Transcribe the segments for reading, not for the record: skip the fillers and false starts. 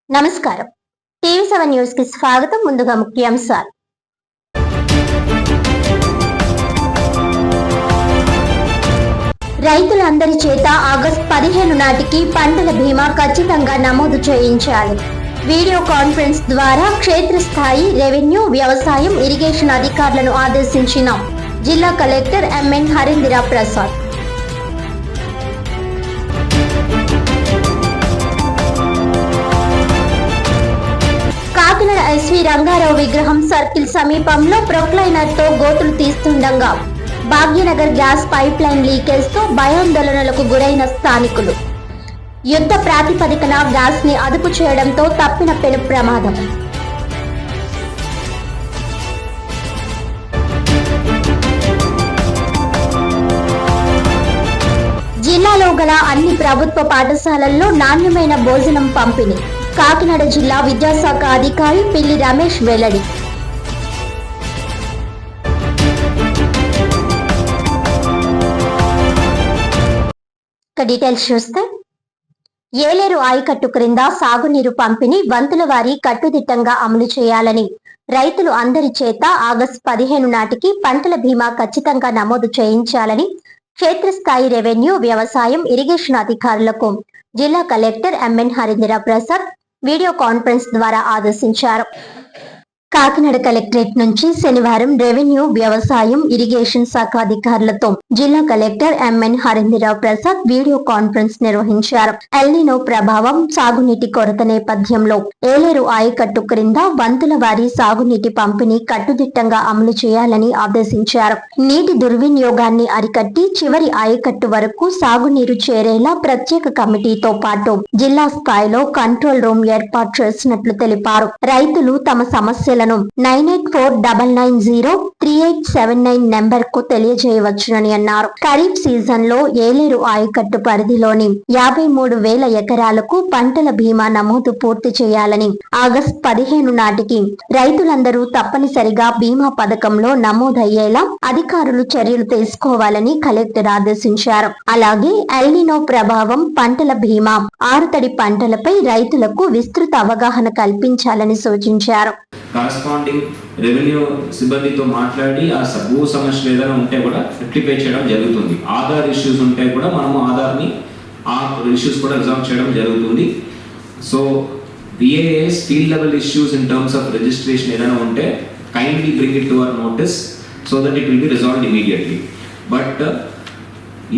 నమస్కారం. టీవీ7 న్యూస్ కి స్వాగతం. ముందుగా ముఖ్యాంశాలు. రైతులందరి చేత ఆగస్టు 15 నాటికి పంటల బీమా ఖచ్చితంగా నమోదు చేయించాలి. వీడియో కాన్ఫరెన్స్ ద్వారా క్షేత్రస్థాయి రెవెన్యూ, వ్యవసాయం, ఇరిగేషన్ అధికారులను ఆదేశించిన జిల్లా collector M N Harindra Prasad. Kakinada S V Rangarao విగ్రహం సర్కిల్ సమీపంలో ప్రొక్లైనర్ తో గోతులు తీస్తుండగా Bhagyanagar gas pipe line leakage తో భయాందోళనలకు గురైన స్థానికులు. యుద్ధ ప్రాతిపదికన గ్యాస్ ని అదుపు చేయడంతో తప్పిన పెను ప్రమాదం. జిల్లాలో గల అన్ని ప్రభుత్వ పాఠశాలల్లో నాణ్యమైన భోజనం పంపిణీ. కాకినాడ జిల్లా విద్యాశాఖ అధికారి పిల్లి రమేష్ వెల్లడి. డీటెయిల్స్ చూస్తే, ఏలేరు ఆయకట్టు క్రింద సాగునీరు పంపిణీ వంతుల వారీ కట్టుదిట్టంగా అమలు చేయాలని, రైతులు అందరి చేత ఆగస్టు 15 నాటికి పంటల బీమా ఖచ్చితంగా నమోదు చేయించాలని క్షేత్రస్థాయి రెవెన్యూ, వ్యవసాయం, ఇరిగేషన్ అధికారులకు జిల్లా collector M N Harindra Prasad video conference ద్వారా ఆదేశించారు. కాకినాడ కలెక్టరేట్ నుంచి శనివారం రెవెన్యూ, వ్యవసాయం, ఇరిగేషన్ శాఖ అధికారులతో జిల్లా collector M N Harindra Prasad video conference నిర్వహించారు. ఎల్నినో ప్రభావం, సాగునీటి కొరత నేపథ్యంలో ఏలేరు ఆయకట్టు క్రింద వంతుల వారీ సాగునీటి పంపిణీ కట్టుదిట్టంగా అమలు చేయాలని ఆదేశించారు. నీటి దుర్వినియోగాన్ని అరికట్టి చివరి ఆయకట్టు వరకు సాగునీరు చేరేలా ప్రత్యేక కమిటీతో పాటు జిల్లా స్థాయిలో కంట్రోల్ రూమ్ ఏర్పాటు చేసినట్లు తెలిపారు. రైతులు తమ సమస్యలను 9849903879 నెంబర్ కు తెలియజేయవచ్చునని అన్నారు. ఖరీఫ్ సీజన్ లో ఏలేరు ఆయకట్టు పరిధిలోని 53,000 ఎకరాలకు పంటల బీమా నమోదు పూర్తి చేయాలని, ఆగస్టు 15 నాటికి రైతులందరూ తప్పనిసరిగా బీమా పథకంలో నమోదయ్యేలా అధికారులు చర్యలు తీసుకోవాలని కలెక్టర్ ఆదేశించారు. అలాగే ఎల్నినో ప్రభావం, పంటల బీమా, ఆరుతడి పంటలపై రైతులకు విస్తృత అవగాహన కల్పించాలని సూచించారు. కరస్పాండింగ్ రెవెన్యూ సిబ్బందితో మాట్లాడి ఆ భూ సమస్యలు ఏదైనా ఉంటే కూడా రెక్టిఫై చేయడం జరుగుతుంది. ఆధార్ ఇష్యూస్ ఉంటే కూడా మనము ఆధార్ని ఆ ఇష్యూస్ కూడా రిజాల్వ్ చేయడం జరుగుతుంది. So VAS field level issues in terms of registration ఏదైనా ఉంటే kindly bring it to our notice so that it will be resolved immediately. But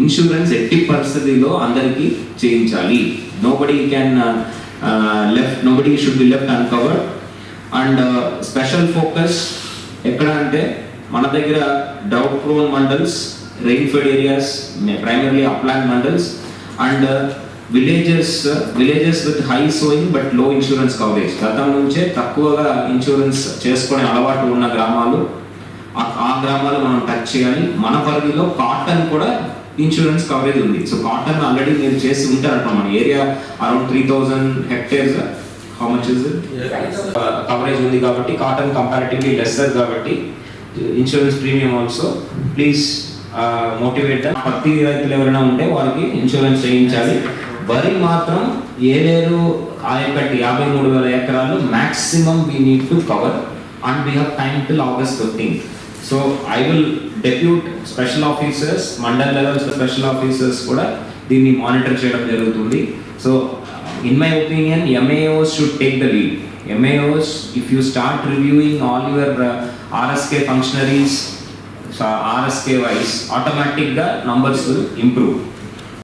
insurance ఎట్టి పరిస్థితిలో అందరికీ చేయించాలి. Nobody should be left uncovered. And special focus ఎక్కడ అంటే మన దగ్గర drought prone mandals, rain fed areas, primarily upland mandals and villages with high sowing but లో insurance coverage. గతం నుంచే తక్కువగా ఇన్సూరెన్స్ చేసుకునే అలవాటు ఉన్న గ్రామాలు, ఆ గ్రామాలు మనం టచ్ చేయాలి. మన పరిధిలో కాటన్ కూడా ఇన్సూరెన్స్ కవరేజ్ ఉంది. సో కాటన్ ఆల్రెడీ మీరు చేసి ఉంటారంట. మన area around 3,000 hectares. How much is it? Coverage ఉంది కాబట్టి కాటన్ కంపారిటివ్లీ లెస్సర్ కాబట్టి insurance premium also please motivate. ప్రతి రైతులు ఎవరైనా ఉంటే వాళ్ళకి ఇన్సూరెన్స్ చేయించాలి. వరి మాత్రం ఏలేరు ఆయకట్టు 53,000 ఎకరాలు maximum we need to cover and we have time till August 15th. So I will depute special officers, mandal level special officers కూడా దీన్ని మానిటర్ చేయడం జరుగుతుంది. So in my opinion, MAOs should take the lead. MAOs, if you start reviewing all your RSK functionaries, RSK wise, automatically the numbers will improve.